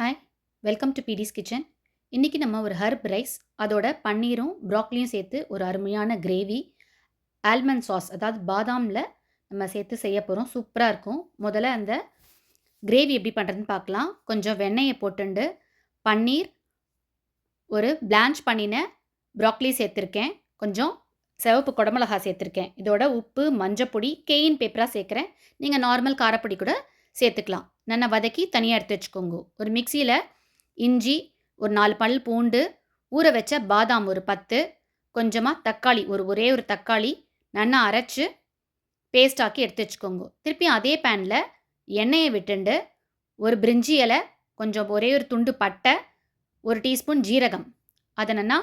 Hi, welcome to பிடிஸ் kitchen. இன்றைக்கி நம்ம ஒரு ஹர்ப் ரைஸ், அதோட பன்னீரும் ப்ராக்லியும் சேர்த்து ஒரு அருமையான கிரேவி, ஆல்மண்ட் சாஸ், அதாவது பாதாமில் நம்ம சேர்த்து செய்ய போகிறோம். சூப்பராக இருக்கும். முதல்ல அந்த கிரேவி எப்படி பண்ணுறதுன்னு பார்க்கலாம். கொஞ்சம் வெண்ணெயை போட்டுண்டு பன்னீர், ஒரு பிளான்ச் பண்ணின ப்ராக்லி சேர்த்துருக்கேன், கொஞ்சம் சிவப்பு குடமிளகா சேர்த்துருக்கேன். இதோட உப்பு, மஞ்சப்பொடி, கெயின் பேப்பராக சேர்க்குறேன். நீங்கள் நார்மல் காரப்பொடி கூட சேர்த்துக்கலாம். நல்லா வதக்கி தனியாக எடுத்து வச்சுக்கோங்க. ஒரு மிக்சியில் இஞ்சி, ஒரு 4 பல் பூண்டு, ஊற வச்ச பாதாம் ஒரு 10, கொஞ்சமாக தக்காளி, ஒரே ஒரு தக்காளி நல்லா அரைச்சி பேஸ்ட் ஆக்கி எடுத்து வச்சுக்கோங்க. திருப்பி அதே பேனில் எண்ணெயை விட்டுண்டு ஒரு பிரிஞ்சி இலை, கொஞ்சம் ஒரே ஒரு துண்டு பட்டை, 1 டீஸ்பூன் ஜீரகம், அதை நல்லா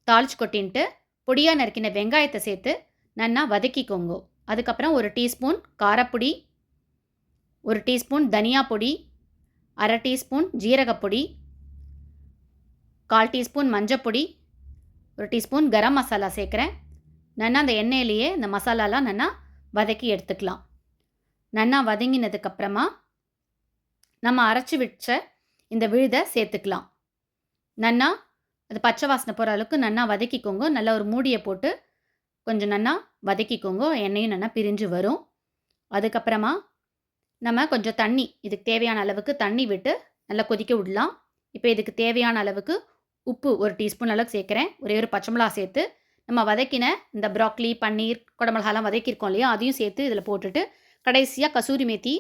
தாளிச்சு கொட்டின்ட்டு பொடியாக நறுக்கின வெங்காயத்தை சேர்த்து நல்லா வதக்கிக்கோங்க. அதுக்கப்புறம் 1 டீஸ்பூன் காரப்பொடி, 1 டீஸ்பூன் தனியா பொடி, அரை டீஸ்பூன் ஜீரகப்பொடி, 1/4 டீஸ்பூன் மஞ்சப்பொடி, 1 டீஸ்பூன் கரம் மசாலா சேர்க்குறேன். நல்லா அந்த எண்ணெயிலேயே இந்த மசாலாலாம் நல்லா வதக்கி எடுத்துக்கலாம். நல்லா வதங்கினதுக்கப்புறமா நம்ம அரைச்சி வச்ச இந்த விழுதை சேர்த்துக்கலாம். நல்லா அது பச்சை வாசனை போகிற அளவுக்கு நல்லா வதக்கிக்கோங்க. நல்லா ஒரு மூடியை போட்டு கொஞ்சம் நல்லா வதக்கிக்கோங்க. எண்ணெயும் நல்லா பிரிஞ்சு வரும். அதுக்கப்புறமா நம்ம கொஞ்சம் தண்ணி, இதுக்கு தேவையான அளவுக்கு தண்ணி விட்டு நல்லா கொதிக்க விடலாம். இப்போ இதுக்கு தேவையான அளவுக்கு உப்பு 1 டீஸ்பூன் அளவுக்கு சேர்க்குறேன். ஒரே ஒரு பச்சை மிளகா சேர்த்து நம்ம வதக்கின இந்த ப்ராக்லி, பன்னீர், குடமிளகாலாம் வதக்கியிருக்கோம் இல்லையா, அதையும் சேர்த்து இதில் போட்டுட்டு கடைசியாக கசூரி மேத்தி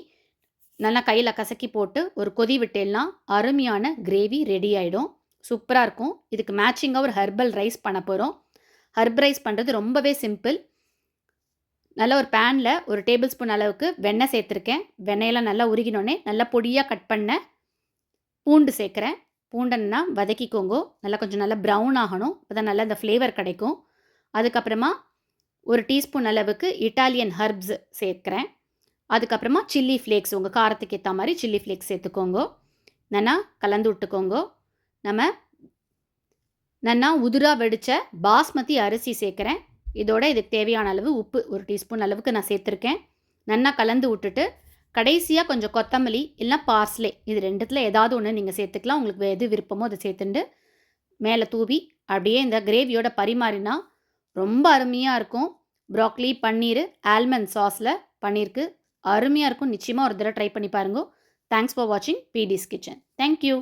நல்லா கையில் கசக்கி போட்டு ஒரு கொதி விட்டேலாம் அருமையான கிரேவி ரெடி ஆகிடும். சூப்பராக இருக்கும். இதுக்கு மேட்சிங்காக ஒரு ஹெர்பல் ரைஸ் பண்ண போகிறோம். ஹர்ப் ரைஸ் பண்ணுறது ரொம்பவே சிம்பிள். நல்லா ஒரு பேனில் 1 டேபிள் ஸ்பூன் அளவுக்கு வெண்ணெய் சேர்த்துருக்கேன். வெண்ணெயெல்லாம் நல்லா உருகினோடனே நல்லா பொடியாக கட் பண்ண பூண்டு சேர்க்குறேன். பூண்டன்னா வதக்கிக்கோங்க. நல்லா கொஞ்சம் நல்லா ப்ரௌன் ஆகணும். அப்போ தான் நல்லா இந்த ஃப்ளேவர் கிடைக்கும். அதுக்கப்புறமா 1 டீஸ்பூன் அளவுக்கு இட்டாலியன் ஹர்ப்ஸ் சேர்க்குறேன். அதுக்கப்புறமா சில்லி ஃப்ளேக்ஸ், உங்கள் காரத்துக்கு ஏற்ற மாதிரி சில்லி ஃப்ளேக்ஸ் சேர்த்துக்கோங்க. நல்லா கலந்து விட்டுக்கோங்க. நம்ம நல்லா உதிராக வெடித்த பாஸ்மதி அரிசி சேர்க்குறேன். இதோட இதுக்கு தேவையான அளவு உப்பு 1 டீஸ்பூன் அளவுக்கு நான் சேர்த்துருக்கேன். நல்லா கலந்து விட்டுட்டு கடைசியாக கொஞ்சம் கொத்தமல்லி இல்லைனா பார்ஸ்லே, இது ரெண்டுத்தில் ஏதாவது ஒன்று நீங்கள் சேர்த்துக்கலாம். உங்களுக்கு எது விருப்பமோ அதை சேர்த்துண்டு மேலே தூவி அப்படியே இந்த கிரேவியோட பரிமாறினா ரொம்ப அருமையாக இருக்கும். ப்ராக்லி, பன்னீர், ஆல்மண்ட் சாஸில் பண்ணியிருக்கு. அருமையாக இருக்கும். நிச்சயமாக ஒரு தடவை ட்ரை பண்ணி பாருங்க. தேங்க்ஸ் ஃபார் வாட்சிங் பிடிஸ் கிச்சன். தேங்க்யூ.